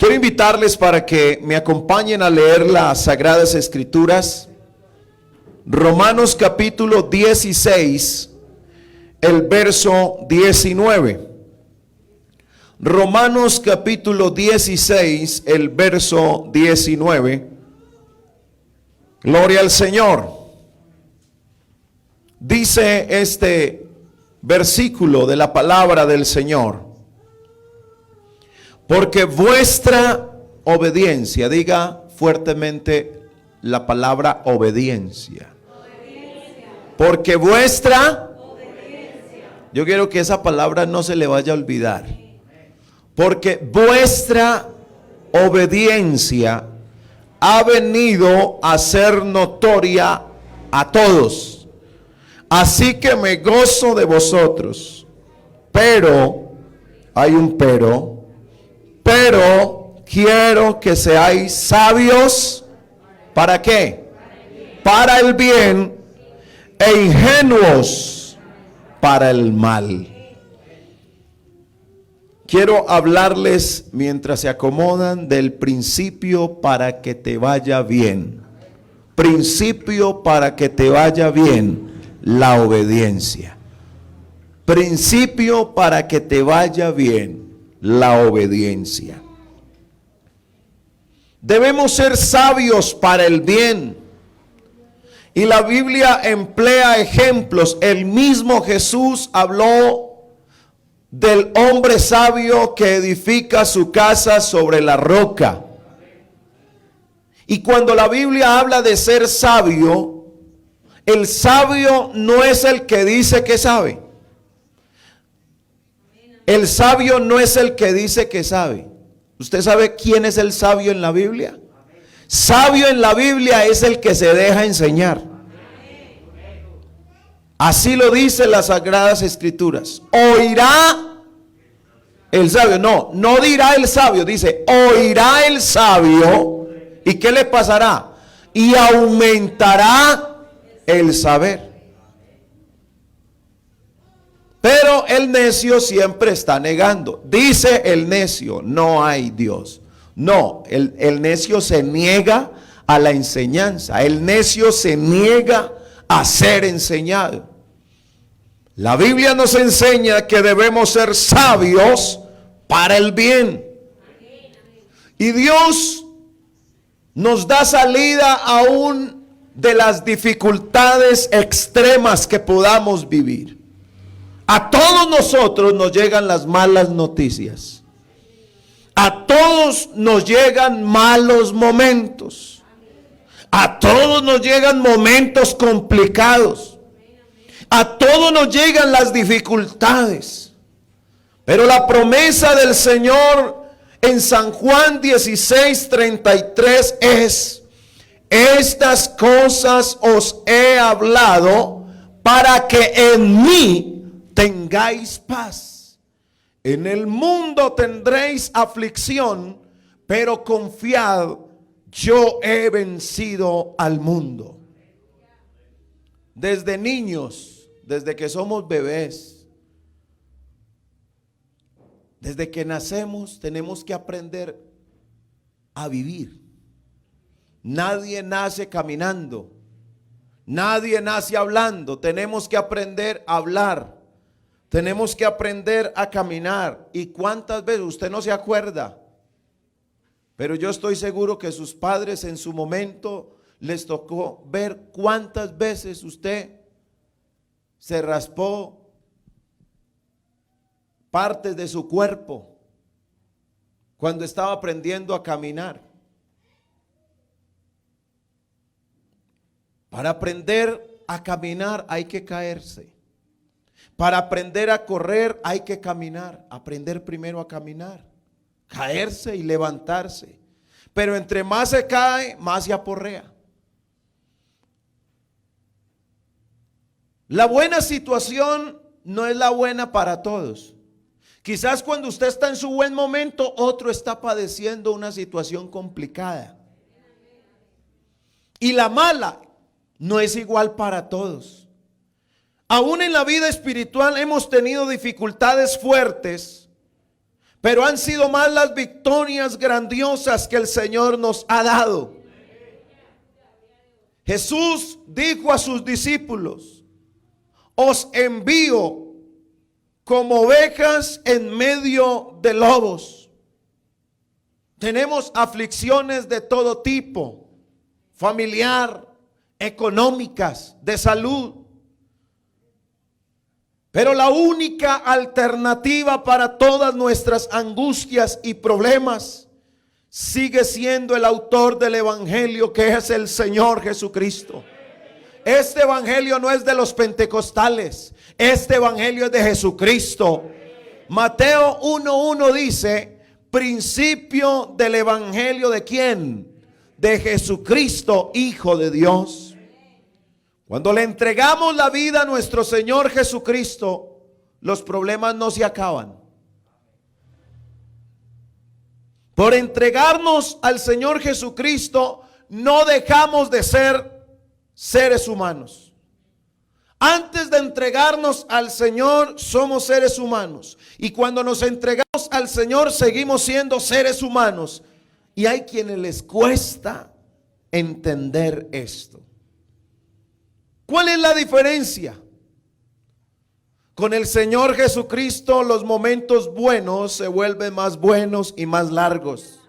Quiero invitarles para que me acompañen a leer las Sagradas Escrituras. Romanos capítulo 16, el verso 19. Romanos capítulo 16, el verso 19. Gloria al Señor. Dice este versículo de la palabra del Señor: porque vuestra obediencia, diga fuertemente la palabra obediencia. Porque vuestra obediencia. Yo quiero que esa palabra no se le vaya a olvidar. Porque vuestra obediencia ha venido a ser notoria a todos. Así que me gozo de vosotros. Pero, hay un pero quiero que seáis sabios. ¿Para qué? Para el bien, e ingenuos para el mal. Quiero hablarles, mientras se acomodan, del principio para que te vaya bien. Principio para que te vaya bien, la obediencia. Principio para que te vaya bien, la obediencia. Debemos ser sabios para el bien. Y la Biblia emplea ejemplos. El mismo Jesús habló del hombre sabio que edifica su casa sobre la roca. Y cuando la Biblia habla de ser sabio, el sabio no es el que dice que sabe. El sabio no es el que dice que sabe. ¿Usted sabe quién es el sabio en la Biblia? Sabio en la Biblia es el que se deja enseñar. Así lo dice las Sagradas Escrituras. Oirá el sabio. No dirá el sabio. Dice, oirá el sabio. ¿Y qué le pasará? Y aumentará el saber. Pero el necio siempre está negando. Dice el necio, no hay Dios. No, el necio se niega a la enseñanza. El necio se niega a ser enseñado. La Biblia nos enseña que debemos ser sabios para el bien. Y Dios nos da salida aún de las dificultades extremas que podamos vivir. A todos nosotros nos llegan las malas noticias. A todos nos llegan malos momentos. A todos nos llegan momentos complicados. A todos nos llegan las dificultades. Pero la promesa del Señor en San Juan 16:33 es: estas cosas os he hablado para que en mí tengáis paz. En el mundo tendréis aflicción, pero confiad, yo he vencido al mundo. Desde niños, desde que somos bebés, desde que nacemos, tenemos que aprender a vivir. Nadie nace caminando, nadie nace hablando. Tenemos que aprender a hablar. Tenemos que aprender a caminar. ¿Y cuántas veces? Usted no se acuerda, pero yo estoy seguro que sus padres en su momento les tocó ver cuántas veces usted se raspó partes de su cuerpo cuando estaba aprendiendo a caminar. Para aprender a caminar hay que caerse. Para aprender a correr hay que caminar. Aprender primero a caminar, caerse y levantarse. Pero entre más se cae, más se aporrea. La buena situación no es la buena para todos. Quizás cuando usted está en su buen momento, otro está padeciendo una situación complicada. Y la mala no es igual para todos. Aún en la vida espiritual hemos tenido dificultades fuertes, Pero han sido más las victorias grandiosas que el Señor nos ha dado. Jesús dijo a sus discípulos: os envío como ovejas en medio de lobos. Tenemos aflicciones de todo tipo, familiar, económicas, de salud. Pero la única alternativa para todas nuestras angustias y problemas sigue siendo el autor del evangelio, que es el Señor Jesucristo. Este evangelio no es de los pentecostales, este evangelio es de Jesucristo. Mateo 1:1 dice: principio del evangelio ¿de quién? De Jesucristo, Hijo de Dios. Cuando le entregamos la vida a nuestro Señor Jesucristo, los problemas no se acaban. Por entregarnos al Señor Jesucristo, no dejamos de ser seres humanos. Antes de entregarnos al Señor, somos seres humanos. Y cuando nos entregamos al Señor, seguimos siendo seres humanos. Y hay quienes les cuesta entender esto. ¿Cuál es la diferencia? Con el Señor Jesucristo los momentos buenos se vuelven más buenos y más largos.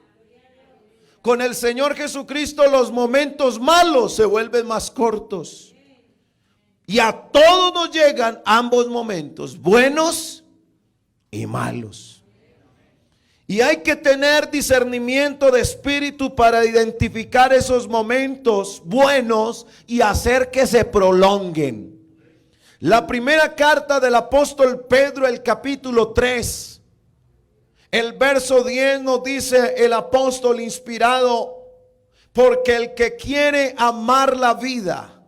Con el Señor Jesucristo los momentos malos se vuelven más cortos. Y a todos nos llegan ambos momentos, buenos y malos. Y hay que tener discernimiento de espíritu para identificar esos momentos buenos y hacer que se prolonguen. La primera carta del apóstol Pedro, el capítulo 3, el verso 10 nos dice el apóstol inspirado: porque el que quiere amar la vida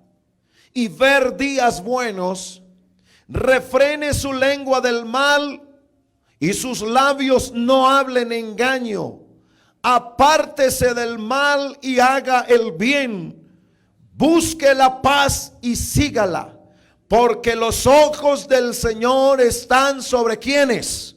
y ver días buenos, refrene su lengua del mal y sus labios no hablen engaño. Apártese del mal y haga el bien. Busque la paz y sígala. Porque los ojos del Señor están sobre ¿quiénes?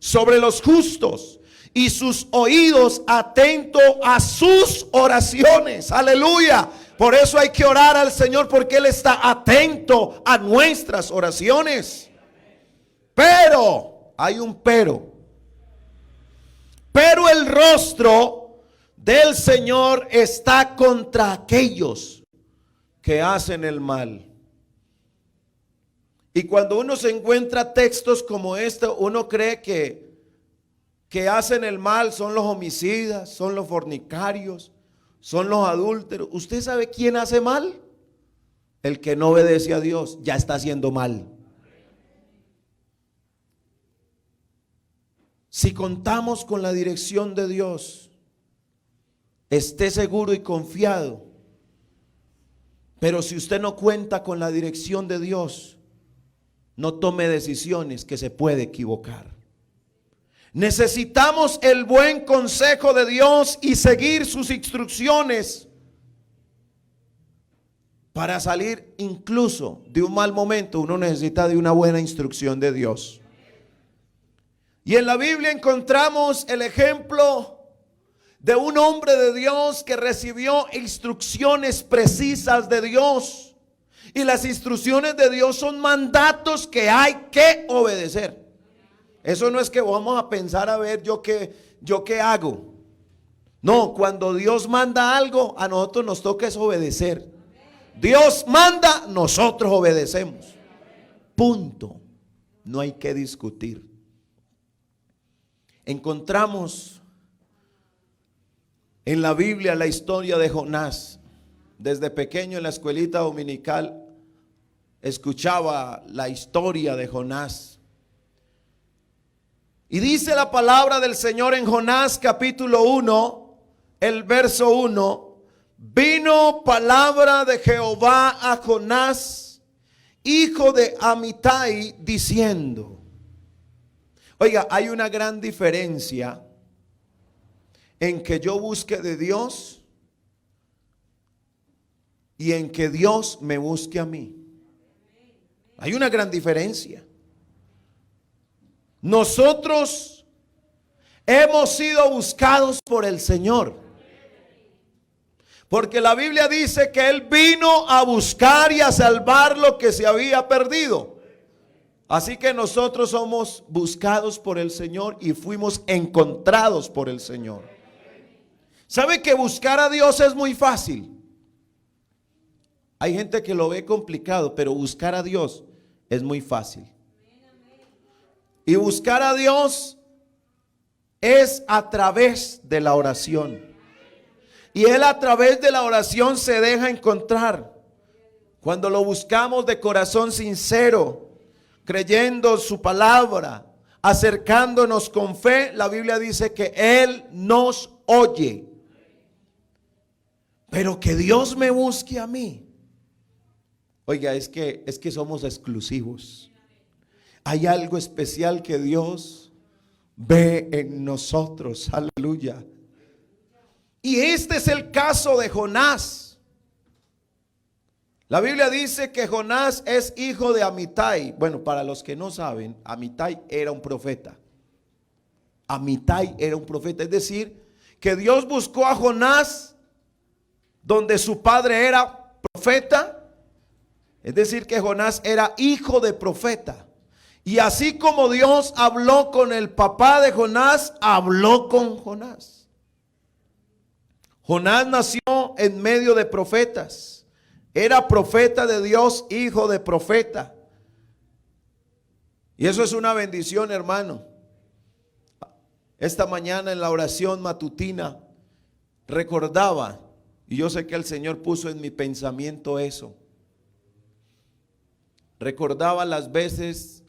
Sobre los justos. Y sus oídos atentos a sus oraciones. Aleluya. Por eso hay que orar al Señor, porque Él está atento a nuestras oraciones. Pero hay un pero. Pero el rostro del Señor está contra aquellos que hacen el mal. Y cuando uno se encuentra textos como este, uno cree que hacen el mal son los homicidas, son los fornicarios, son los adúlteros. ¿Usted sabe quién hace mal? El que no obedece a Dios ya está haciendo mal. Si contamos con la dirección de Dios, esté seguro y confiado. Pero si usted no cuenta con la dirección de Dios, no tome decisiones, que se puede equivocar. Necesitamos el buen consejo de Dios y seguir sus instrucciones para salir incluso de un mal momento. Uno necesita de una buena instrucción de Dios. Y en la Biblia encontramos el ejemplo de un hombre de Dios que recibió instrucciones precisas de Dios. Y las instrucciones de Dios son mandatos que hay que obedecer. Eso no es que vamos a pensar a ver yo qué hago. No, cuando Dios manda algo, a nosotros nos toca es obedecer. Dios manda, nosotros obedecemos. Punto. No hay que discutir. Encontramos en la Biblia la historia de Jonás. Desde pequeño en la escuelita dominical escuchaba la historia de Jonás. Y dice la palabra del Señor en Jonás capítulo 1, el verso 1: vino palabra de Jehová a Jonás, hijo de Amitai, diciendo. Oiga, hay una gran diferencia en que yo busque de Dios y en que Dios me busque a mí. Hay una gran diferencia. Nosotros hemos sido buscados por el Señor. Porque la Biblia dice que Él vino a buscar y a salvar lo que se había perdido. Así que nosotros somos buscados por el Señor y fuimos encontrados por el Señor. ¿Sabe que buscar a Dios es muy fácil? Hay gente que lo ve complicado, pero buscar a Dios es muy fácil. Y buscar a Dios es a través de la oración. Y Él a través de la oración se deja encontrar. Cuando lo buscamos de corazón sincero, creyendo su palabra, acercándonos con fe, la Biblia dice que Él nos oye. Pero que Dios me busque a mí. Oiga, es que somos exclusivos. Hay algo especial que Dios ve en nosotros. Aleluya. Y este es el caso de Jonás. La Biblia dice que Jonás es hijo de Amitai. Bueno, para los que no saben, Amitai era un profeta. Amitai era un profeta. Es decir, que Dios buscó a Jonás donde su padre era profeta. Es decir, que Jonás era hijo de profeta. Y así como Dios habló con el papá de Jonás, habló con Jonás. Jonás nació en medio de profetas. Era profeta de Dios, hijo de profeta. Y eso es una bendición, hermano. Esta mañana en la oración matutina recordaba, y yo sé que el Señor puso en mi pensamiento eso. Recordaba las veces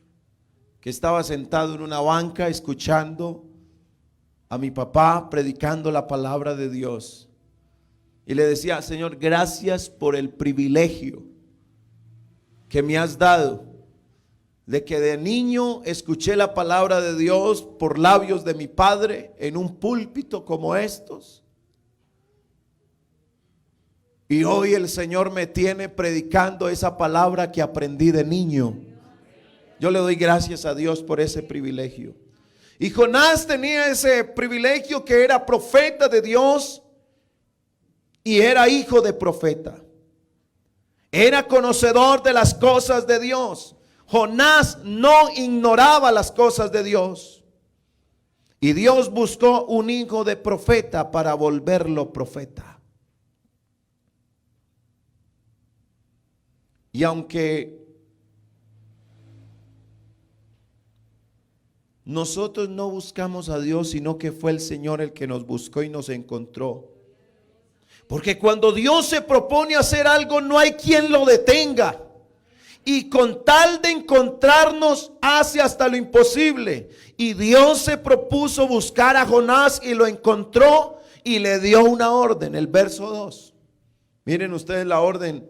que estaba sentado en una banca escuchando a mi papá predicando la palabra de Dios. Y le decía: Señor, gracias por el privilegio que me has dado de que de niño escuché la palabra de Dios por labios de mi padre en un púlpito como estos. Y hoy el Señor me tiene predicando esa palabra que aprendí de niño. Yo le doy gracias a Dios por ese privilegio. Y Jonás tenía ese privilegio, que era profeta de Dios y era hijo de profeta. Era conocedor de las cosas de Dios. Jonás no ignoraba las cosas de Dios. Y Dios buscó un hijo de profeta para volverlo profeta. Y aunque nosotros no buscamos a Dios, sino que fue el Señor el que nos buscó y nos encontró. Porque cuando Dios se propone hacer algo, no hay quien lo detenga. Y con tal de encontrarnos, hace hasta lo imposible. Y Dios se propuso buscar a Jonás y lo encontró y le dio una orden. El verso 2. Miren ustedes la orden.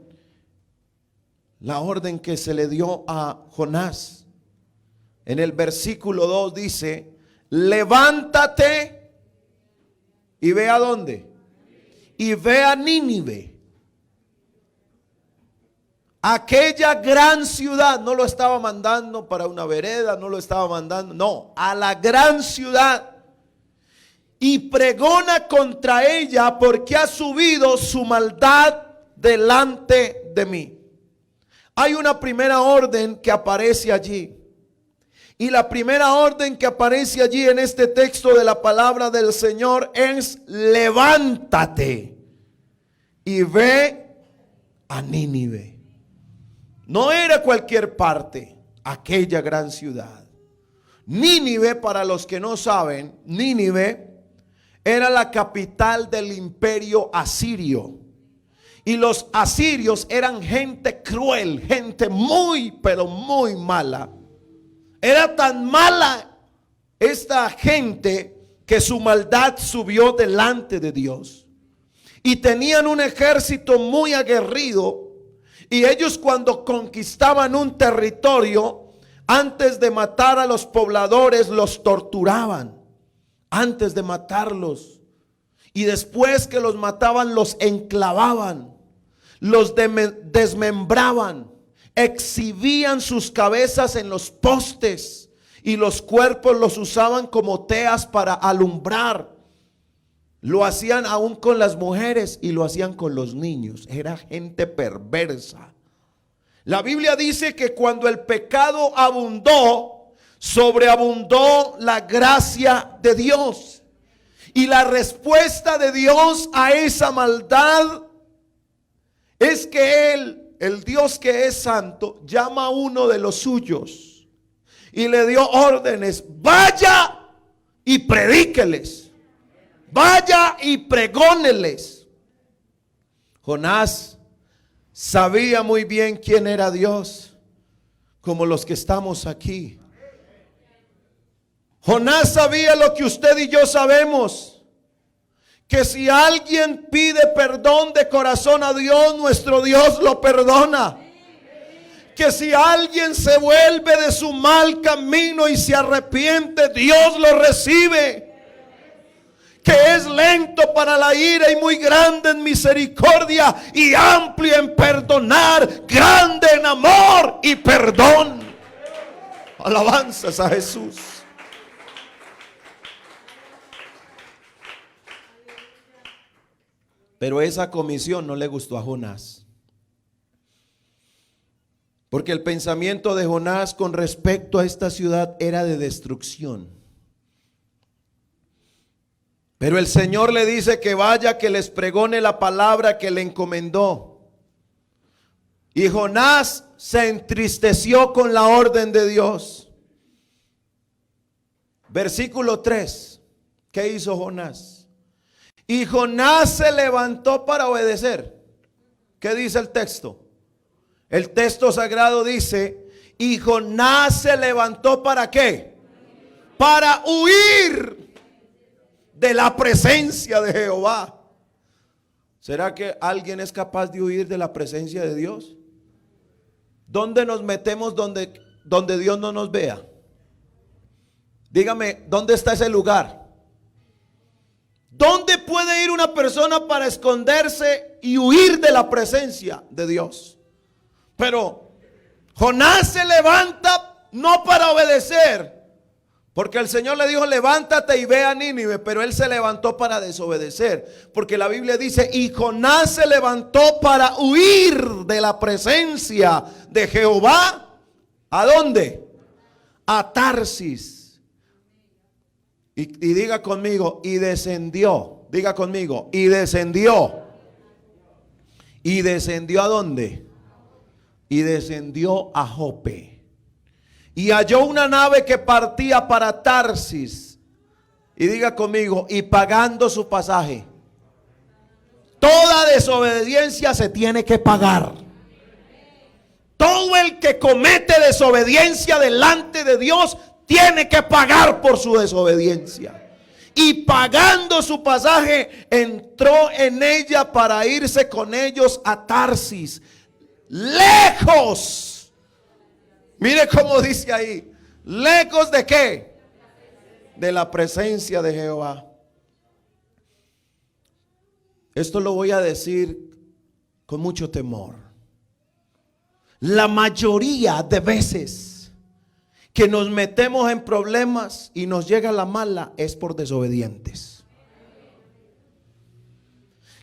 La orden que se le dio a Jonás. En el versículo 2 dice: levántate y ve a dónde. Y ve a Nínive, aquella gran ciudad. No lo estaba mandando para una vereda, no lo estaba mandando, no, a la gran ciudad. Y pregona contra ella, porque ha subido su maldad delante de mí. Hay una primera orden que aparece allí. Y la primera orden que aparece allí en este texto de la palabra del Señor es: levántate y ve a Nínive. No era cualquier parte, aquella gran ciudad. Nínive, para los que no saben, Nínive era la capital del imperio asirio. Y los asirios eran gente cruel, gente muy, pero muy mala. Era tan mala esta gente que su maldad subió delante de Dios. Y tenían un ejército muy aguerrido. Y ellos, cuando conquistaban un territorio, antes de matar a los pobladores, los torturaban. Antes de matarlos. Y después que los mataban, los enclavaban. Los desmembraban. Exhibían sus cabezas en los postes y los cuerpos los usaban como teas para alumbrar. Lo hacían aún con las mujeres y lo hacían con los niños. Era gente perversa. La Biblia dice que cuando el pecado abundó, sobreabundó la gracia de Dios. Y la respuesta de Dios a esa maldad es que Él, el Dios que es santo, llama a uno de los suyos y le dio órdenes: vaya y predíqueles. Vaya y pregóneles. Jonás sabía muy bien quién era Dios, como los que estamos aquí. Jonás sabía lo que usted y yo sabemos, que si alguien pide perdón de corazón a Dios, nuestro Dios lo perdona. Que si alguien se vuelve de su mal camino y se arrepiente, Dios lo recibe. Que es lento para la ira y muy grande en misericordia y amplio en perdonar, grande en amor y perdón. Alabanzas a Jesús. Pero esa comisión no le gustó a Jonás, porque el pensamiento de Jonás con respecto a esta ciudad era de destrucción. Pero el Señor le dice que vaya, que les pregone la palabra que le encomendó. Y Jonás se entristeció con la orden de Dios. Versículo 3. ¿Qué hizo Jonás? Y Jonás se levantó para obedecer. ¿Qué dice el texto? El texto sagrado dice: y Jonás se levantó ¿para qué? Para huir de la presencia de Jehová. ¿Será que alguien es capaz de huir de la presencia de Dios? ¿Dónde nos metemos donde Dios no nos vea? Dígame, ¿dónde está ese lugar? ¿Dónde puede ir una persona para esconderse y huir de la presencia de Dios? Pero Jonás se levanta no para obedecer, porque el Señor le dijo: levántate y ve a Nínive, pero él se levantó para desobedecer, porque la Biblia dice: y Jonás se levantó para huir de la presencia de Jehová. ¿A dónde? A Tarsis. Y diga conmigo: y descendió. Diga conmigo: y descendió. ¿Y descendió a dónde? Y descendió a Jope. Y halló una nave que partía para Tarsis. Y diga conmigo: y pagando su pasaje. Toda desobediencia se tiene que pagar. Todo el que comete desobediencia delante de Dios tiene que pagar por su desobediencia. Y pagando su pasaje, entró en ella para irse con ellos a Tarsis, lejos. Mire cómo dice ahí: lejos de qué? De la presencia de Jehová. Esto lo voy a decir con mucho temor. La mayoría de veces que nos metemos en problemas y nos llega la mala es por desobedientes.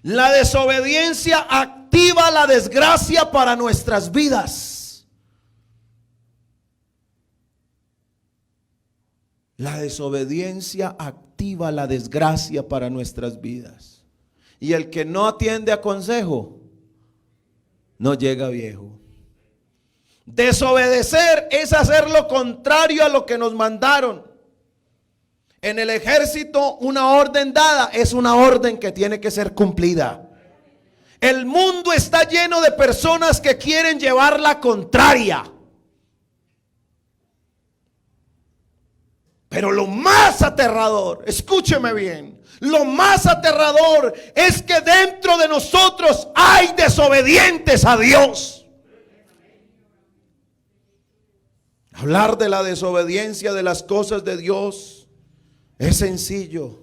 La desobediencia activa la desgracia para nuestras vidas. La desobediencia activa la desgracia para nuestras vidas. Y el que no atiende a consejo no llega viejo. Desobedecer es hacer lo contrario a lo que nos mandaron. En el ejército, una orden dada es una orden que tiene que ser cumplida. El mundo está lleno de personas que quieren llevar la contraria. Pero lo más aterrador, escúcheme bien, lo más aterrador es que dentro de nosotros hay desobedientes a Dios. Hablar de la desobediencia de las cosas de Dios es sencillo,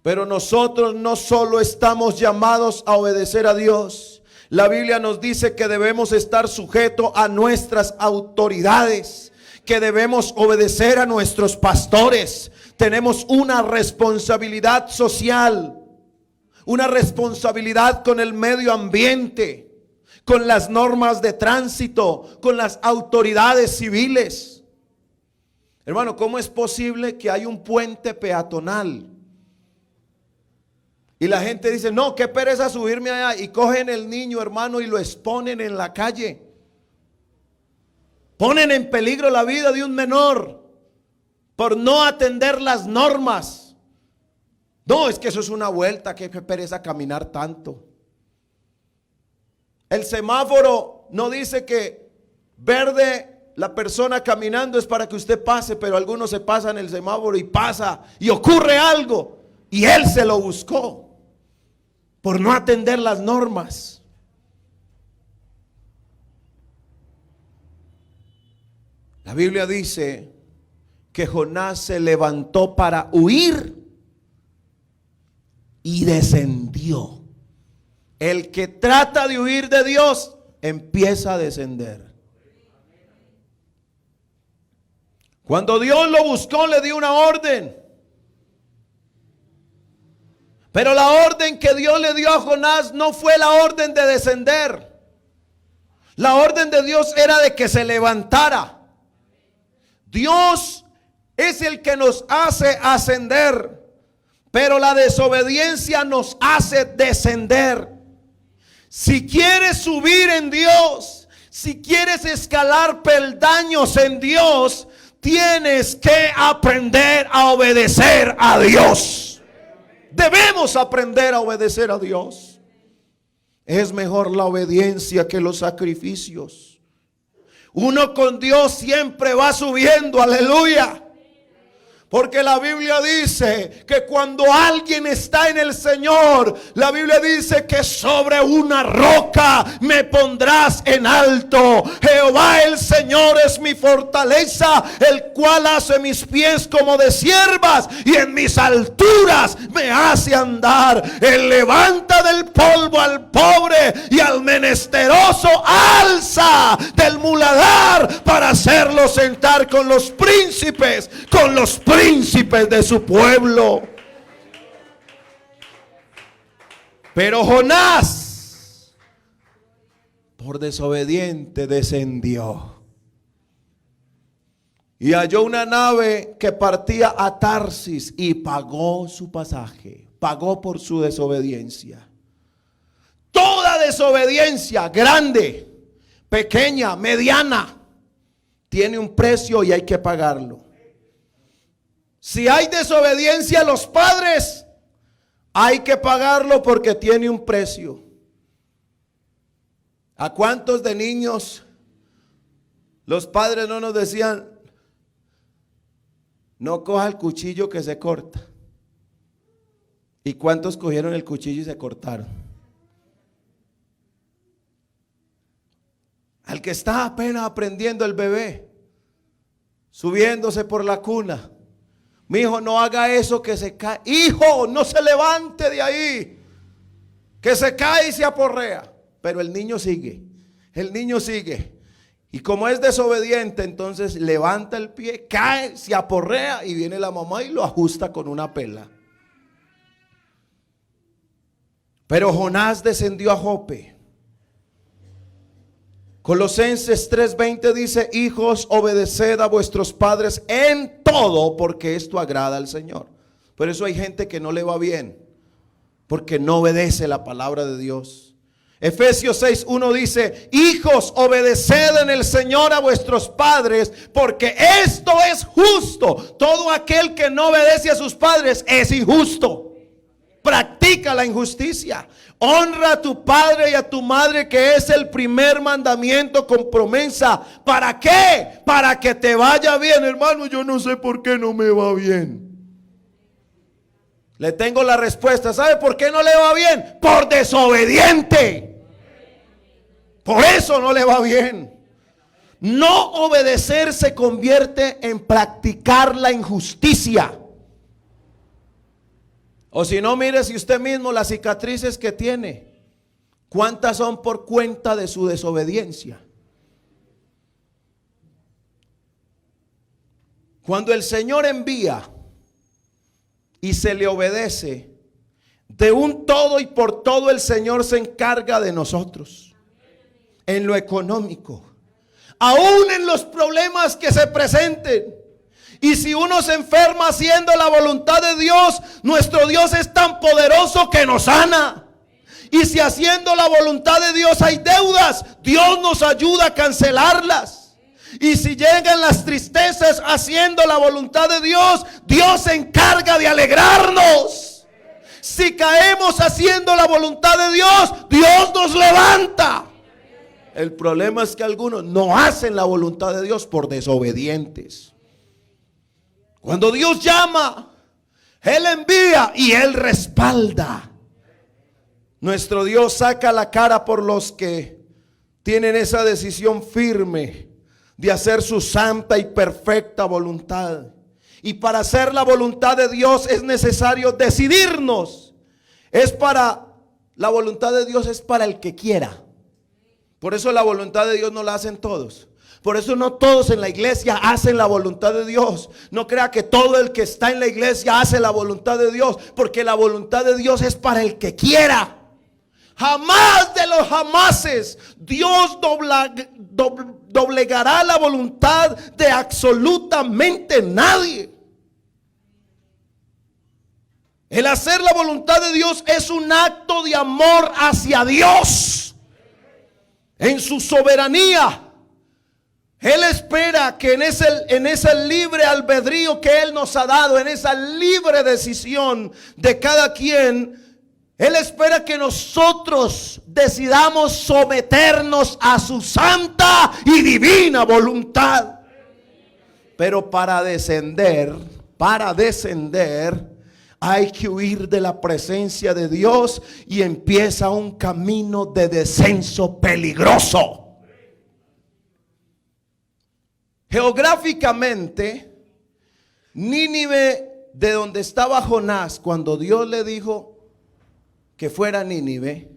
pero nosotros no solo estamos llamados a obedecer a Dios. La Biblia nos dice que debemos estar sujetos a nuestras autoridades, que debemos obedecer a nuestros pastores. Tenemos una responsabilidad social, una responsabilidad con el medio ambiente, con las normas de tránsito, con las autoridades civiles. Hermano, ¿cómo es posible que hay un puente peatonal y la gente dice, no, qué pereza subirme allá, y cogen el niño, hermano, y lo exponen en la calle? Ponen en peligro la vida de un menor por no atender las normas. No, es que eso es una vuelta, qué pereza caminar tanto. El semáforo no dice que verde, la persona caminando es para que usted pase, pero algunos se pasan el semáforo y pasa y ocurre algo y él se lo buscó por no atender las normas. La Biblia dice que Jonás se levantó para huir y descendió. El que trata de huir de Dios empieza a descender. Cuando Dios lo buscó, le dio una orden. Pero la orden que Dios le dio a Jonás no fue la orden de descender. La orden de Dios era de que se levantara. Dios es el que nos hace ascender, pero la desobediencia nos hace descender. Si quieres subir en Dios, si quieres escalar peldaños en Dios, tienes que aprender a obedecer a Dios. Debemos aprender a obedecer a Dios. Es mejor la obediencia que los sacrificios. Uno con Dios siempre va subiendo, aleluya. Porque la Biblia dice que cuando alguien está en el Señor, la Biblia dice que sobre una roca me pondrás en alto. Jehová el Señor es mi fortaleza, el cual hace mis pies como de siervas y en mis alturas me hace andar. Él levanta del polvo al pobre y al menesteroso alza del muladar para hacerlo sentar con los príncipes de su pueblo. Pero Jonás, por desobediente, descendió y halló una nave que partía a Tarsis y pagó su pasaje, pagó por su desobediencia. Toda desobediencia, grande, pequeña, mediana, tiene un precio y hay que pagarlo. Si hay desobediencia a los padres, hay que pagarlo porque tiene un precio. ¿A cuántos de niños los padres no nos decían, no coja el cuchillo que se corta? ¿Y cuántos cogieron el cuchillo y se cortaron? Al que está apenas aprendiendo, el bebé, subiéndose por la cuna. Mi hijo, no haga eso, que se cae. Hijo, no se levante de ahí, que se cae y se aporrea. Pero el niño sigue, el niño sigue. Y como es desobediente, entonces levanta el pie, cae, se aporrea y viene la mamá y lo ajusta con una pela. Pero Jonás descendió a Jope. Colosenses 3:20 dice, hijos, obedeced a vuestros padres en todo, porque esto agrada al Señor. Por eso hay gente que no le va bien, porque no obedece la palabra de Dios. Efesios 6:1 dice, hijos, obedeced en el Señor a vuestros padres, porque esto es justo. Todo aquel que no obedece a sus padres es injusto. Practica la injusticia. Honra a tu padre y a tu madre, que es el primer mandamiento con promesa. ¿Para qué? Para que te vaya bien. Hermano, yo no sé por qué no me va bien. Le tengo la respuesta. ¿Sabe por qué no le va bien? Por desobediente. Por eso no le va bien. No obedecer se convierte en practicar la injusticia. O si no, mire si usted mismo las cicatrices que tiene, ¿cuántas son por cuenta de su desobediencia? Cuando el Señor envía y se le obedece, de un todo y por todo el Señor se encarga de nosotros. En lo económico, aún en los problemas que se presenten. Y si uno se enferma haciendo la voluntad de Dios, nuestro Dios es tan poderoso que nos sana. Y si haciendo la voluntad de Dios hay deudas, Dios nos ayuda a cancelarlas. Y si llegan las tristezas haciendo la voluntad de Dios, Dios se encarga de alegrarnos. Si caemos haciendo la voluntad de Dios, Dios nos levanta. El problema es que algunos no hacen la voluntad de Dios por desobedientes. Cuando Dios llama, Él envía y Él respalda. Nuestro Dios saca la cara por los que tienen esa decisión firme de hacer su santa y perfecta voluntad. Y para hacer la voluntad de Dios es necesario decidirnos. La voluntad de Dios es para el que quiera. Por eso la voluntad de Dios no la hacen todos. Por eso no todos en la iglesia hacen la voluntad de Dios. No crea que todo el que está en la iglesia hace la voluntad de Dios. Porque la voluntad de Dios es para el que quiera. Jamás de los jamases Dios doblegará la voluntad de absolutamente nadie. El hacer la voluntad de Dios es un acto de amor hacia Dios. En su soberanía, Él espera que en ese libre albedrío que Él nos ha dado, en esa libre decisión de cada quien, Él espera que nosotros decidamos someternos a su santa y divina voluntad. Pero para descender, hay que huir de la presencia de Dios y empieza un camino de descenso peligroso. Geográficamente, Nínive, de donde estaba Jonás, cuando Dios le dijo que fuera a Nínive,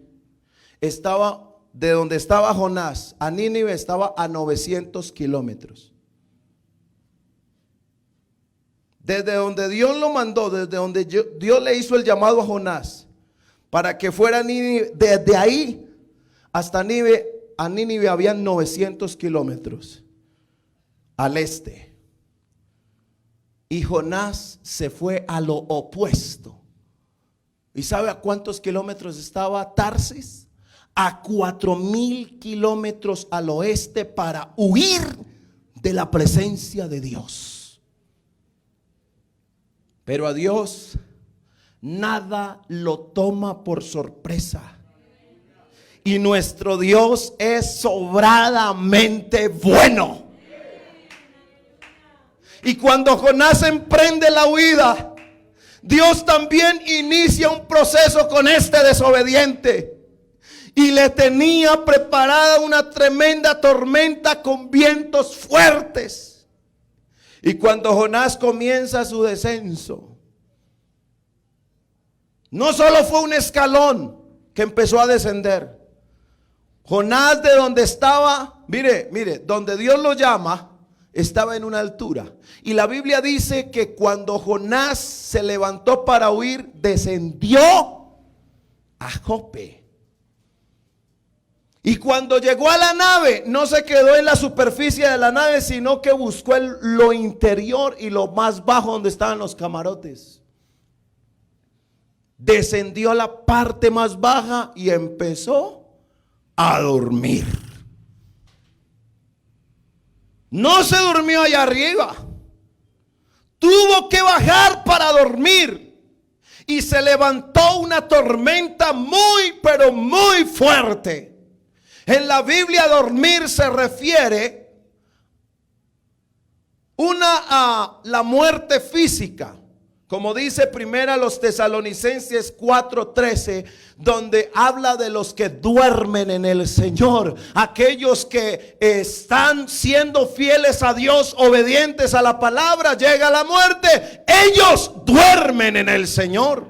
de donde estaba Jonás a Nínive estaba a 900 kilómetros. Desde donde Dios lo mandó, desde donde Dios le hizo el llamado a Jonás para que fuera a Nínive, desde ahí hasta Nínive habían 900 kilómetros al este. Y Jonás se fue a lo opuesto. ¿Y sabe a cuántos kilómetros estaba Tarsis? A 4000 kilómetros al oeste para huir de la presencia de Dios. Pero a Dios nada lo toma por sorpresa. Y nuestro Dios es sobradamente bueno. Y cuando Jonás emprende la huida, Dios también inicia un proceso con este desobediente. Y le tenía preparada una tremenda tormenta con vientos fuertes. Y cuando Jonás comienza su descenso, no solo fue un escalón que empezó a descender. Jonás, de donde estaba, mire, donde Dios lo llama, estaba en una altura. Y la Biblia dice que cuando Jonás se levantó para huir, descendió a Jope. Y cuando llegó a la nave, no se quedó en la superficie de la nave, sino que buscó lo interior y lo más bajo donde estaban los camarotes. Descendió a la parte más baja y empezó a dormir. No se durmió allá arriba. Tuvo que bajar para dormir. Y se levantó una tormenta muy, pero muy fuerte. En la Biblia dormir se refiere a la muerte física, como dice primera los Tesalonicenses 4:13, donde habla de los que duermen en el Señor, aquellos que están siendo fieles a Dios, obedientes a la palabra, llega la muerte, ellos duermen en el Señor.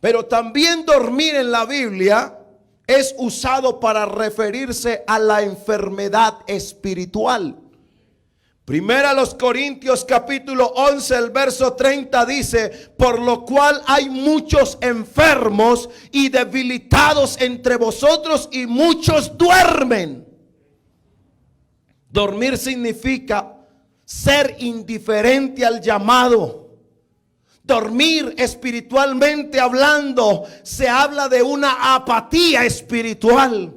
Pero también dormir en la Biblia es usado para referirse a la enfermedad espiritual. Primera a los Corintios capítulo 11, el verso 30 dice: por lo cual hay muchos enfermos y debilitados entre vosotros y muchos duermen. Dormir significa ser indiferente al llamado. Dormir espiritualmente hablando, se habla de una apatía espiritual.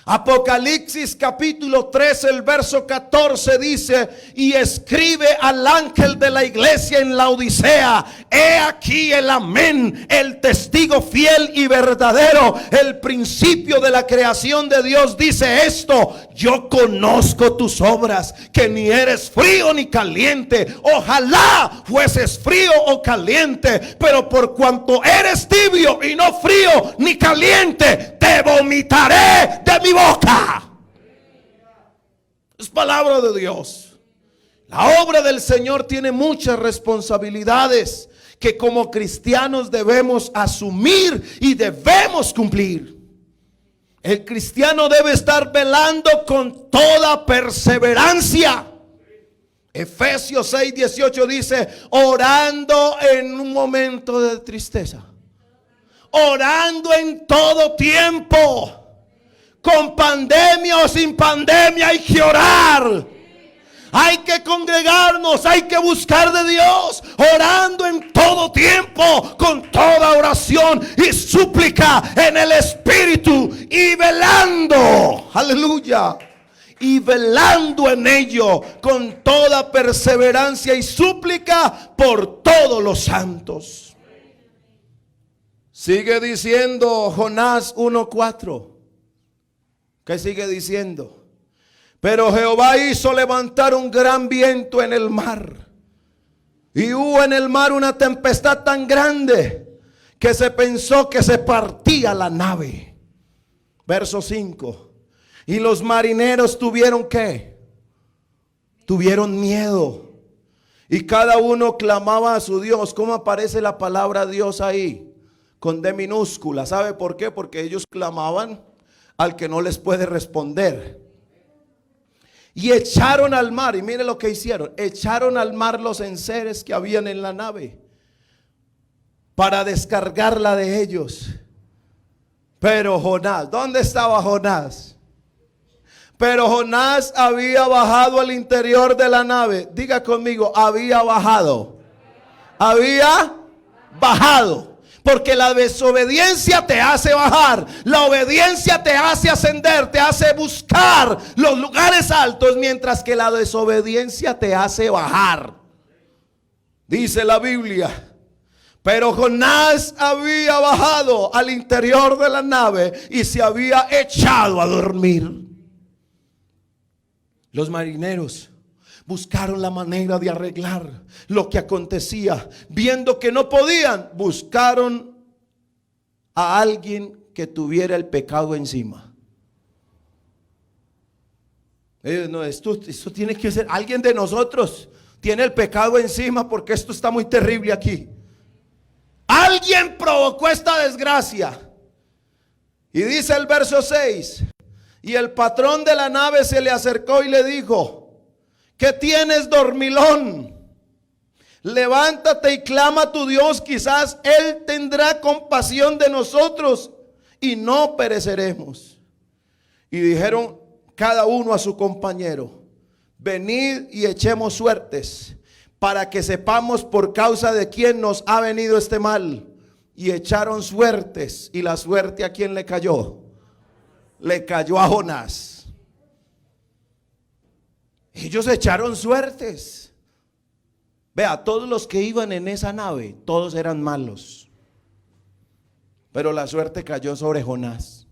Apocalipsis capítulo 3, el verso 14 dice: y escribe al ángel de la iglesia en Laodicea: he aquí el amén, el testigo fiel y verdadero, el principio de la creación de Dios. Dice esto: yo conozco tus obras, que ni eres frío ni caliente. Ojalá fueses frío o caliente, pero por cuanto eres tibio y no frío ni caliente, te vomitaré de mi boca. Es palabra de Dios. La obra del Señor tiene muchas responsabilidades que como cristianos debemos asumir y debemos cumplir. El cristiano debe estar velando con toda perseverancia. Efesios 6:18 dice: orando en un momento de tristeza, orando en todo tiempo. Con pandemia o sin pandemia hay que orar. Hay que congregarnos, hay que buscar de Dios, orando en todo tiempo, con toda oración y súplica en el Espíritu, y velando, aleluya, y velando en ello con toda perseverancia y súplica por todos los santos. Sigue diciendo Jonás 1:4. ¿Qué sigue diciendo? Pero Jehová hizo levantar un gran viento en el mar, y hubo en el mar una tempestad tan grande que se pensó que se partía la nave. Verso 5. Y los marineros tuvieron ¿qué? Tuvieron miedo, y cada uno clamaba a su Dios. ¿Cómo aparece la palabra Dios ahí? Con D minúscula. ¿Sabe por qué? Porque ellos clamaban al que no les puede responder. Y echaron al mar, y mire lo que hicieron: echaron al mar los enseres que habían en la nave para descargarla de ellos. Pero Jonás, ¿dónde estaba Jonás? Pero Jonás había bajado al interior de la nave. Diga conmigo: había bajado. Había bajado. Porque la desobediencia te hace bajar, la obediencia te hace ascender, te hace buscar los lugares altos, mientras que la desobediencia te hace bajar. Dice la Biblia: pero Jonás había bajado al interior de la nave y se había echado a dormir. Los marineros buscaron la manera de arreglar lo que acontecía. Viendo que no podían, buscaron a alguien que tuviera el pecado encima. No, esto tiene que ser alguien de nosotros. Tiene el pecado encima, porque esto está muy terrible aquí. Alguien provocó esta desgracia. Y dice el verso 6: y el patrón de la nave se le acercó y le dijo: ¿qué tienes, dormilón? Levántate y clama a tu Dios, quizás Él tendrá compasión de nosotros y no pereceremos. Y dijeron cada uno a su compañero: venid y echemos suertes, para que sepamos por causa de quién nos ha venido este mal. Y echaron suertes, y la suerte ¿a quién le cayó? Le cayó a Jonás. Ellos echaron suertes. Vea, todos los que iban en esa nave, todos eran malos, pero la suerte cayó sobre Jonás.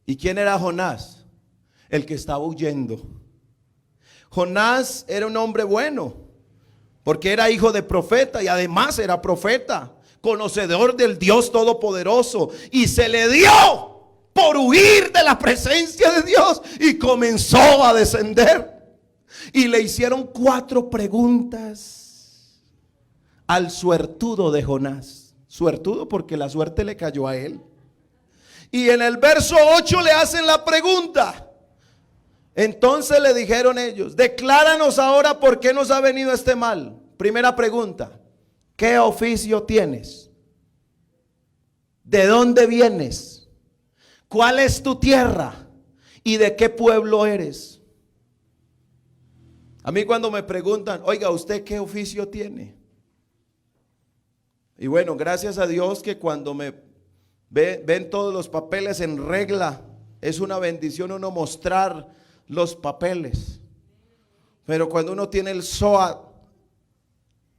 ¿Y quién era Jonás? El que estaba huyendo. Jonás era un hombre bueno, porque era hijo de profeta, y además era profeta, conocedor del Dios Todopoderoso, y se le dio por huir de la presencia de Dios, y comenzó a descender. Y le hicieron 4 preguntas al suertudo de Jonás. Suertudo porque la suerte le cayó a él. Y en el verso 8 le hacen la pregunta: Entonces le dijeron ellos: decláranos ahora por qué nos ha venido este mal. Primera pregunta: ¿qué oficio tienes? ¿De dónde vienes? ¿Cuál es tu tierra? ¿Y de qué pueblo eres? A mí cuando me preguntan: oiga, ¿usted qué oficio tiene? Y bueno, gracias a Dios que cuando me ven todos los papeles en regla, es una bendición uno mostrar los papeles. Pero cuando uno tiene el SOAT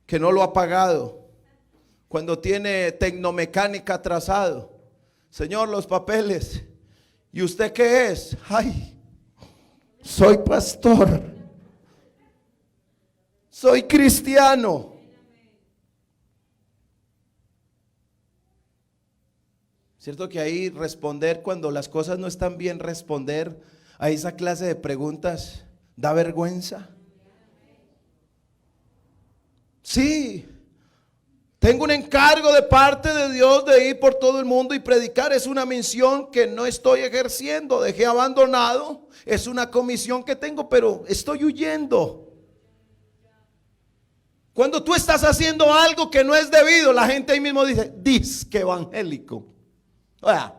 que no lo ha pagado, cuando tiene tecnomecánica atrasado: Señor, los papeles. ¿Y usted qué es? Ay, soy pastor, soy cristiano. ¿Cierto que ahí responder cuando las cosas no están bien, responder a esa clase de preguntas da vergüenza? Sí, tengo un encargo de parte de Dios de ir por todo el mundo y predicar. Es una misión que no estoy ejerciendo, dejé abandonado. Es una comisión que tengo, pero estoy huyendo. Cuando tú estás haciendo algo que no es debido, la gente ahí mismo dice: disque evangélico. Oiga,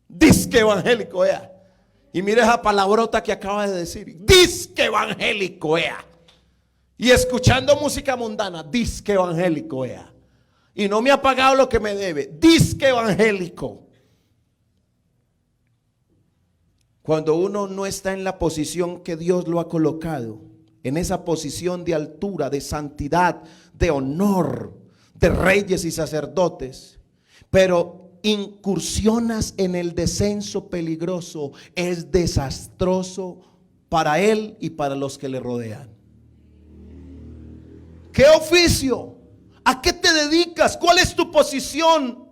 disque evangélico, oiga. Y mira esa palabrota que acaba de decir: disque evangélico, oiga. Y escuchando música mundana: disque evangélico, oiga. Y no me ha pagado lo que me debe: disque evangélico. Cuando uno no está en la posición que Dios lo ha colocado, en esa posición de altura, de santidad, de honor, de reyes y sacerdotes, pero incursionas en el descenso peligroso, es desastroso para él y para los que le rodean. ¿Qué oficio? ¿A qué te dedicas? ¿Cuál es tu posición?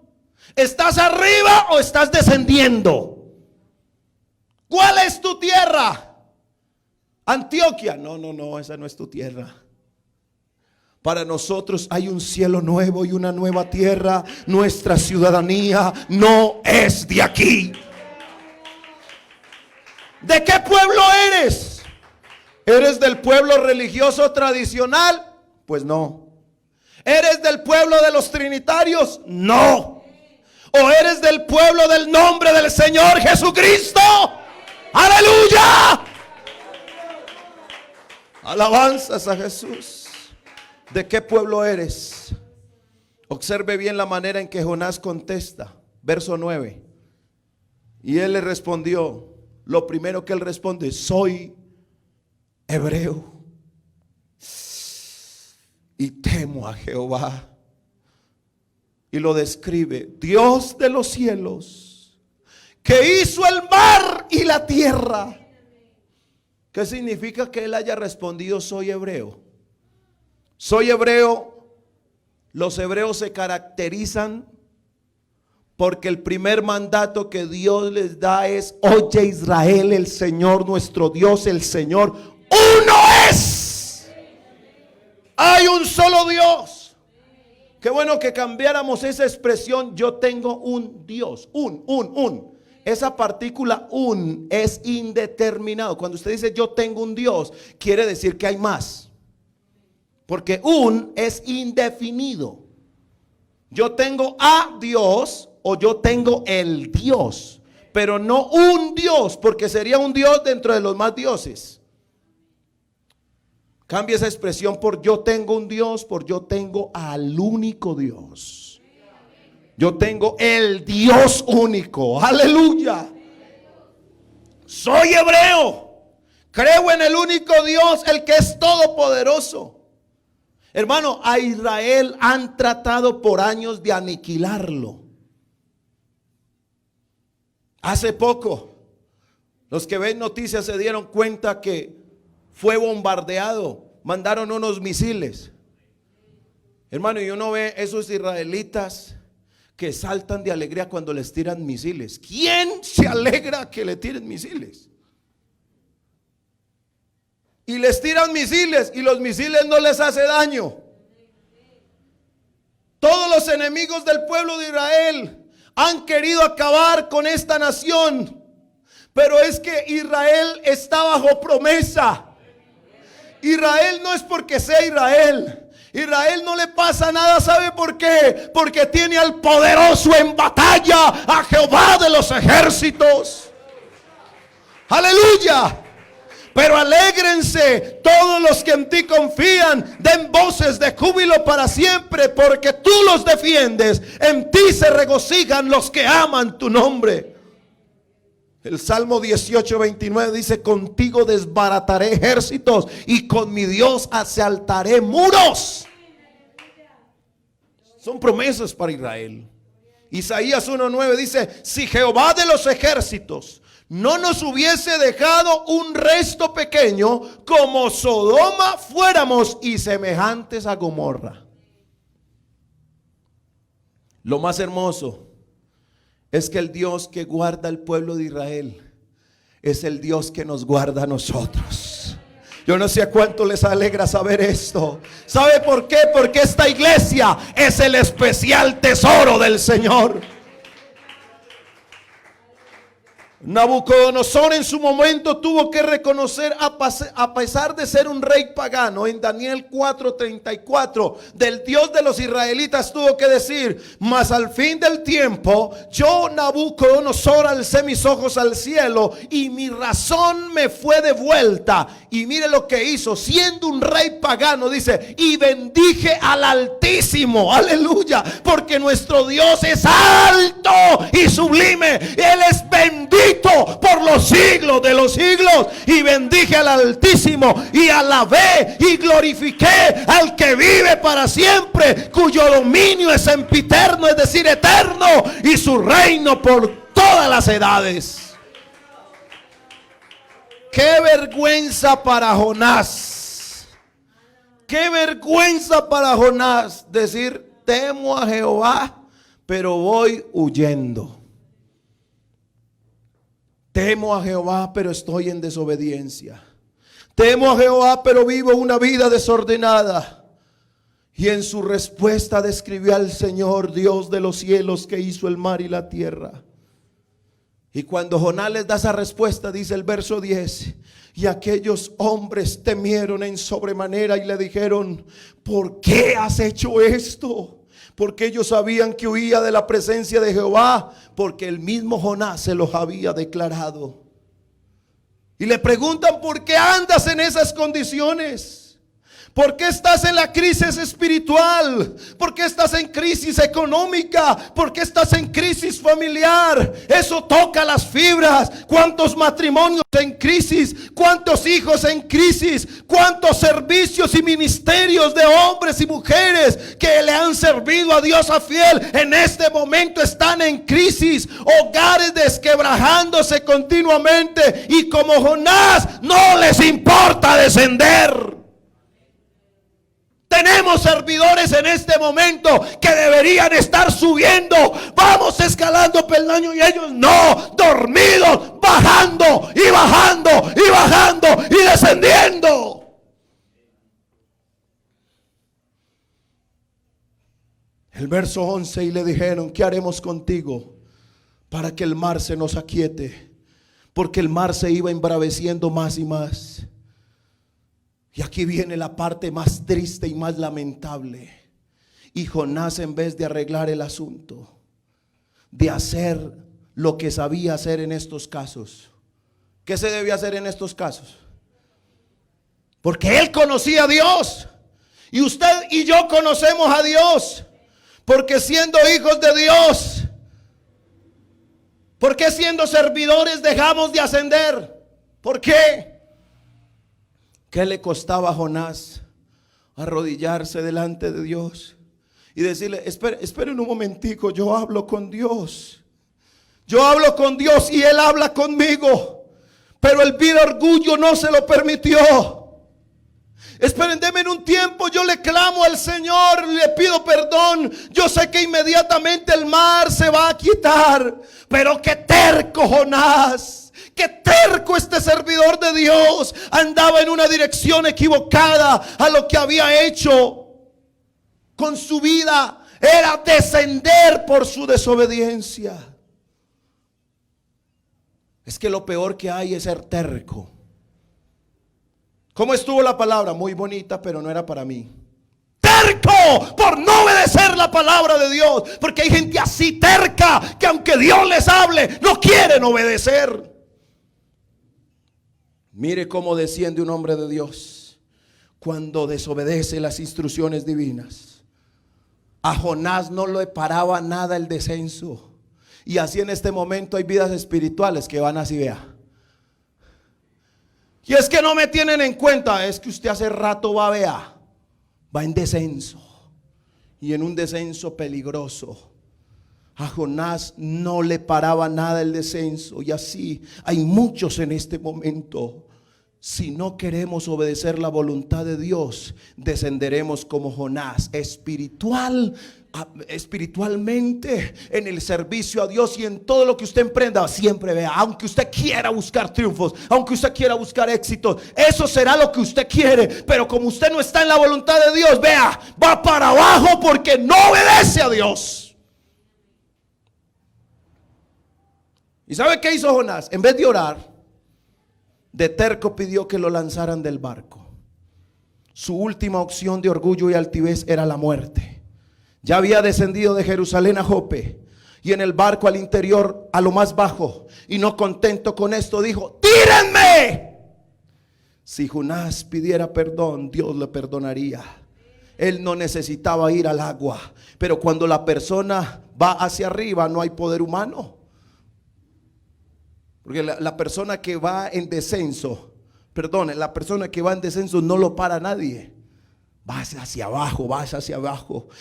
¿Estás arriba o estás descendiendo? ¿Cuál es tu tierra? Antioquia. No, esa no es tu tierra. Para nosotros hay un cielo nuevo y una nueva tierra. Nuestra ciudadanía no es de aquí. ¿De qué pueblo eres? ¿Eres del pueblo religioso tradicional? Pues no. ¿Eres del pueblo de los trinitarios? No. ¿O eres del pueblo del nombre del Señor Jesucristo? ¡Aleluya! Alabanzas a Jesús. ¿De qué pueblo eres? Observe bien la manera en que Jonás contesta. Verso 9. Y él le respondió, lo primero que él responde: soy hebreo y temo a Jehová. Y lo describe: Dios de los cielos, que hizo el mar y la tierra. ¿Qué significa que él haya respondido soy hebreo? Soy hebreo. Los hebreos se caracterizan porque el primer mandato que Dios les da es: oye Israel, el Señor nuestro Dios, el Señor uno es. Hay un solo Dios. Qué bueno que cambiáramos esa expresión: yo tengo un Dios. Esa partícula un es indeterminado. Cuando usted dice yo tengo un Dios, quiere decir que hay más. Porque un es indefinido. Yo tengo a Dios o yo tengo el Dios, pero no un Dios, porque sería un Dios dentro de los más dioses. Cambia esa expresión por yo tengo un Dios, por yo tengo al único Dios. Yo tengo el Dios único. Aleluya. Soy hebreo. Creo en el único Dios, el que es todopoderoso. Hermano, a Israel han tratado por años de aniquilarlo. Hace poco, los que ven noticias se dieron cuenta que fue bombardeado. Mandaron unos misiles. Hermano, y uno ve esos israelitas que saltan de alegría cuando les tiran misiles. ¿Quién se alegra que le tiren misiles? Y les tiran misiles y los misiles no les hace daño. Todos los enemigos del pueblo de Israel han querido acabar con esta nación, Pero es que Israel está bajo promesa. Israel no es porque sea Israel. Israel no le pasa nada, ¿sabe por qué? Porque tiene al poderoso en batalla, a Jehová de los ejércitos. Aleluya. Pero alégrense todos los que en ti confían, den voces de júbilo para siempre, porque tú los defiendes. En ti se regocijan los que aman tu nombre. El Salmo 18:29 dice: contigo desbarataré ejércitos y con mi Dios asaltaré muros. Son promesas para Israel. Isaías 1:9 dice: si Jehová de los ejércitos no nos hubiese dejado un resto pequeño, como Sodoma fuéramos y semejantes a Gomorra. Lo más hermoso es que el Dios que guarda al pueblo de Israel es el Dios que nos guarda a nosotros. Yo no sé a cuánto les alegra saber esto. ¿Sabe por qué? Porque esta iglesia es el especial tesoro del Señor. Nabucodonosor en su momento tuvo que reconocer, a pesar de ser un rey pagano, en Daniel 4:34, del Dios de los israelitas tuvo que decir: mas al fin del tiempo, yo Nabucodonosor alcé mis ojos al cielo y mi razón me fue devuelta. Y mire lo que hizo, siendo un rey pagano, dice: y bendije al Altísimo, aleluya, porque nuestro Dios es alto y sublime, Él es bendito por los siglos de los siglos. Y bendije al Altísimo y alabé y glorifiqué al que vive para siempre, cuyo dominio es sempiterno, es decir, eterno, y su reino por todas las edades. Qué vergüenza para Jonás. Qué vergüenza para Jonás decir: temo a Jehová, pero voy huyendo. Temo a Jehová, pero estoy en desobediencia. Temo a Jehová, pero vivo una vida desordenada. Y en su respuesta describió al Señor, Dios de los cielos, que hizo el mar y la tierra. Y cuando Jonás les da esa respuesta, dice el verso 10: y aquellos hombres temieron en sobremanera y le dijeron: ¿por qué has hecho esto? Porque ellos sabían que huía de la presencia de Jehová, porque el mismo Jonás se los había declarado. Y le preguntan: ¿por qué andas en esas condiciones? ¿Por qué estás en la crisis espiritual? ¿Por qué estás en crisis económica? ¿Por qué estás en crisis familiar? Eso toca las fibras. ¿Cuántos matrimonios en crisis? ¿Cuántos hijos en crisis? ¿Cuántos servicios y ministerios de hombres y mujeres que le han servido a Dios a fiel en este momento están en crisis? Hogares desquebrajándose continuamente, y como Jonás no les importa descender. Tenemos servidores en este momento que deberían estar subiendo, vamos escalando peldaños, y ellos no, dormidos, bajando y bajando y bajando y descendiendo. El verso 11: y le dijeron: ¿qué haremos contigo para que el mar se nos aquiete? Porque el mar se iba embraveciendo más y más. Y aquí viene la parte más triste y más lamentable. Y Jonás, en vez de arreglar el asunto, de hacer lo que sabía hacer en estos casos. ¿Qué se debía hacer en estos casos? Porque él conocía a Dios. Y usted y yo conocemos a Dios. Porque siendo hijos de Dios, ¿por qué siendo servidores dejamos de ascender? ¿Por qué? ¿Qué le costaba a Jonás arrodillarse delante de Dios y decirle: esperen un momentico, yo hablo con Dios? Yo hablo con Dios y Él habla conmigo. Pero el vil orgullo no se lo permitió. Esperen, denme un tiempo, yo le clamo al Señor, le pido perdón. Yo sé que inmediatamente el mar se va a quitar. Pero qué terco Jonás. Qué terco este servidor de Dios. Andaba en una dirección equivocada a lo que había hecho con su vida. Era descender por su desobediencia. Es que lo peor que hay es ser terco. ¿Cómo estuvo la palabra? Muy bonita, pero no era para mí. Terco por no obedecer la palabra de Dios. Porque hay gente así terca que aunque Dios les hable, no quieren obedecer. Mire cómo desciende un hombre de Dios cuando desobedece las instrucciones divinas. A Jonás no le paraba nada el descenso. Y así en este momento hay vidas espirituales que van así, vea. Y es que no me tienen en cuenta. Es que usted hace rato va en descenso. Y en un descenso peligroso. A Jonás no le paraba nada el descenso. Y así hay muchos en este momento. Si no queremos obedecer la voluntad de Dios, descenderemos como Jonás, espiritualmente, en el servicio a Dios y en todo lo que usted emprenda. Siempre vea, aunque usted quiera buscar triunfos, aunque usted quiera buscar éxitos, eso será lo que usted quiere. Pero como usted no está en la voluntad de Dios, vea, va para abajo porque no obedece a Dios. ¿Y sabe qué hizo Jonás? En vez de orar, de terco pidió que lo lanzaran del barco. Su última opción de orgullo y altivez era la muerte. Ya había descendido de Jerusalén a Jope, y en el barco al interior, a lo más bajo, y no contento con esto, dijo: ¡tírenme! Si Jonás pidiera perdón, Dios le perdonaría. Él no necesitaba ir al agua. Pero cuando la persona va hacia arriba, no hay poder humano. Porque la persona que va en descenso, la persona que va en descenso no lo para nadie. Vas hacia abajo.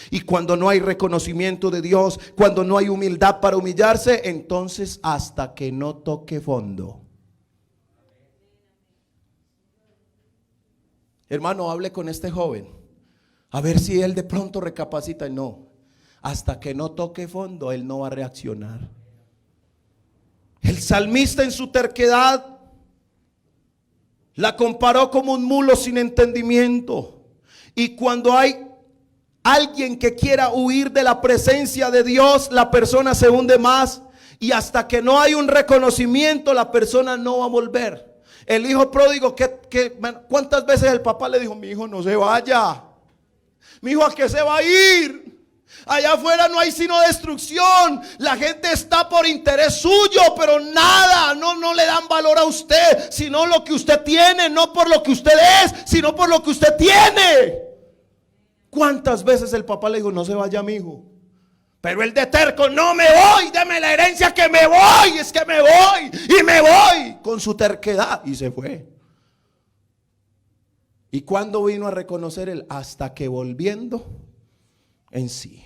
Y cuando no hay reconocimiento de Dios, cuando no hay humildad para humillarse, entonces hasta que no toque fondo. Hermano, hable con este joven, a ver si él de pronto recapacita. No, hasta que no toque fondo, él no va a reaccionar. El salmista en su terquedad la comparó como un mulo sin entendimiento. Y cuando hay alguien que quiera huir de la presencia de Dios, la persona se hunde más. Y hasta que no hay un reconocimiento, la persona no va a volver. El hijo pródigo, ¿cuántas veces el papá le dijo: mi hijo no se vaya? Mi hijo, ¿a qué se va a ir? Allá afuera no hay sino destrucción. La gente está por interés suyo, pero nada, no le dan valor a usted, sino lo que usted tiene, no por lo que usted es, sino por lo que usted tiene. ¿Cuántas veces el papá le dijo: no se vaya, mi hijo? Pero el de terco: no me voy, deme la herencia que me voy, es que me voy y me voy, con su terquedad, y se fue. ¿Y cuándo vino a reconocer él? Hasta que volviendo en sí.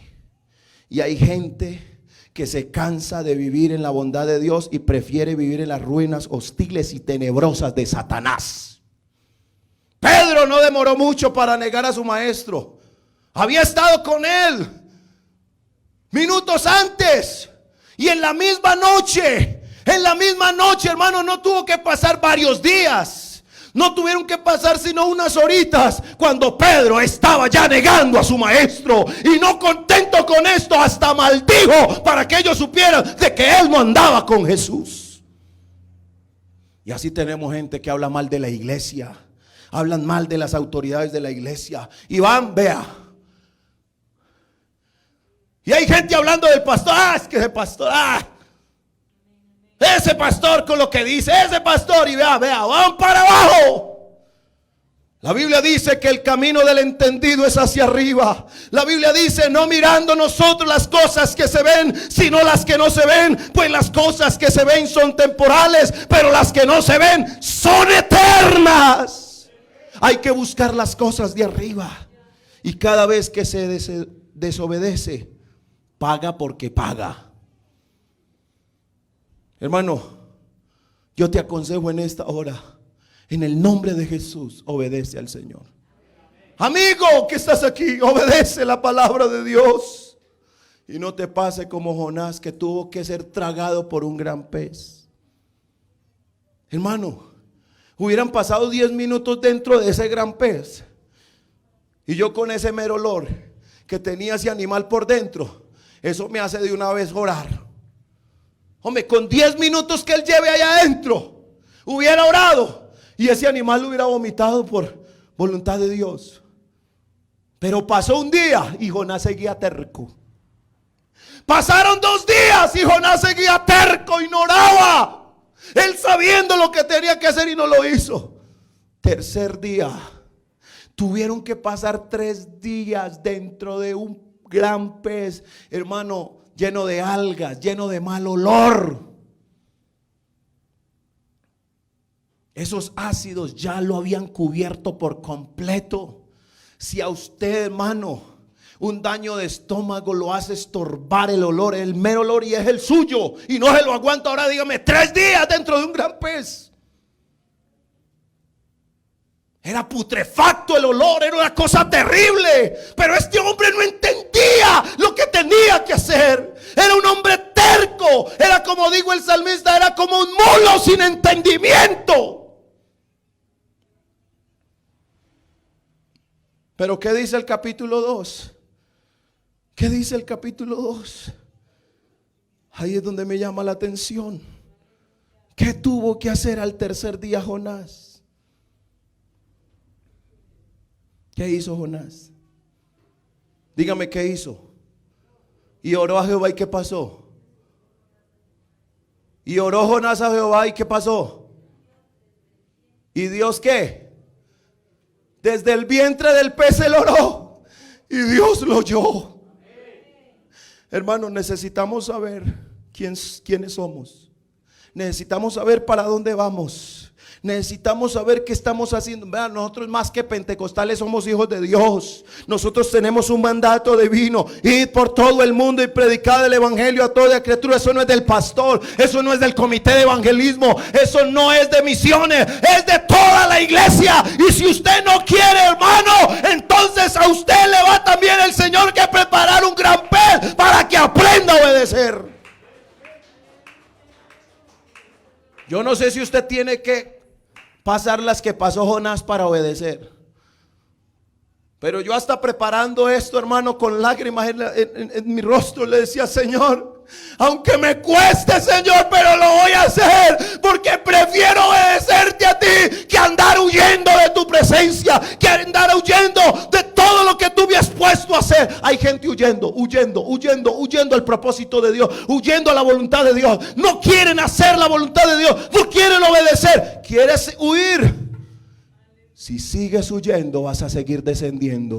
Y hay gente que se cansa de vivir en la bondad de Dios y prefiere vivir en las ruinas hostiles y tenebrosas de Satanás. Pedro no demoró mucho para negar a su maestro. Había estado con él minutos antes. Y en la misma noche, hermano, no tuvo que pasar varios días. No tuvieron que pasar sino unas horitas, cuando Pedro estaba ya negando a su maestro. Y no contento con esto, hasta maldijo para que ellos supieran de que él no andaba con Jesús. Y así tenemos gente que habla mal de la iglesia, hablan mal de las autoridades de la iglesia. Y van, vea. Y hay gente hablando del pastor: es que ese pastor, ese pastor con lo que dice, ese pastor, y vea, van para abajo. La Biblia dice que el camino del entendido es hacia arriba. La Biblia dice: no mirando nosotros las cosas que se ven, sino las que no se ven. Pues las cosas que se ven son temporales, pero las que no se ven son eternas. Hay que buscar las cosas de arriba. Y cada vez que se desobedece, paga porque paga. Hermano, yo te aconsejo en esta hora, en el nombre de Jesús, obedece al Señor. Amigo que estás aquí, obedece la palabra de Dios. Y no te pase como Jonás, que tuvo que ser tragado por un gran pez. Hermano, hubieran pasado 10 minutos dentro de ese gran pez, y yo con ese mero olor que tenía ese animal por dentro, eso me hace de una vez orar. Hombre, con 10 minutos que él lleve allá adentro, hubiera orado y ese animal lo hubiera vomitado por voluntad de Dios. Pero pasó un día y Jonás seguía terco. Pasaron 2 días y Jonás seguía terco y no oraba. Él sabiendo lo que tenía que hacer y no lo hizo. Tercer día, tuvieron que pasar 3 días dentro de un gran pez, hermano, lleno de algas, lleno de mal olor. Esos ácidos ya lo habían cubierto por completo. Si a usted, hermano, un daño de estómago lo hace estorbar el olor, el mero olor, y es el suyo, y no se lo aguanta, ahora dígame, 3 días dentro de un gran pez. Era putrefacto el olor, era una cosa terrible. Pero este hombre no entendía lo que tenía que hacer. Era un hombre terco. Era, como digo el salmista, era como un mulo sin entendimiento. Pero ¿qué dice el capítulo 2? ¿Qué dice el capítulo 2? Ahí es donde me llama la atención. ¿Qué tuvo que hacer al tercer día Jonás? ¿Qué hizo Jonás? Dígame, ¿qué hizo? Y oró a Jehová, ¿y qué pasó? Y oró Jonás a Jehová, ¿y qué pasó? ¿Y Dios qué? Desde el vientre del pez él oró y Dios lo oyó. Hermanos, necesitamos saber quiénes somos. Necesitamos saber para dónde vamos. Necesitamos saber qué estamos haciendo. Vean, nosotros más que pentecostales somos hijos de Dios. Nosotros tenemos un mandato divino: ir por todo el mundo y predicar el evangelio a toda criatura. Eso no es del pastor, eso no es del comité de evangelismo, eso no es de misiones, es de toda la iglesia. Y si usted no quiere, hermano, entonces a usted le va también el Señor que preparar un gran pez para que aprenda a obedecer. Yo no sé si usted tiene que pasar las que pasó Jonás para obedecer. Pero yo hasta preparando esto, hermano, con lágrimas en mi rostro, le decía: Señor, aunque me cueste, Señor, pero lo voy a hacer, porque prefiero obedecerte a ti que andar huyendo de tu presencia, que andar huyendo de todo lo que tú me has puesto a hacer. Hay gente huyendo al propósito de Dios, huyendo a la voluntad de Dios. No quieren hacer la voluntad de Dios, no quieren obedecer. ¿Quieres huir? Si sigues huyendo, vas a seguir descendiendo.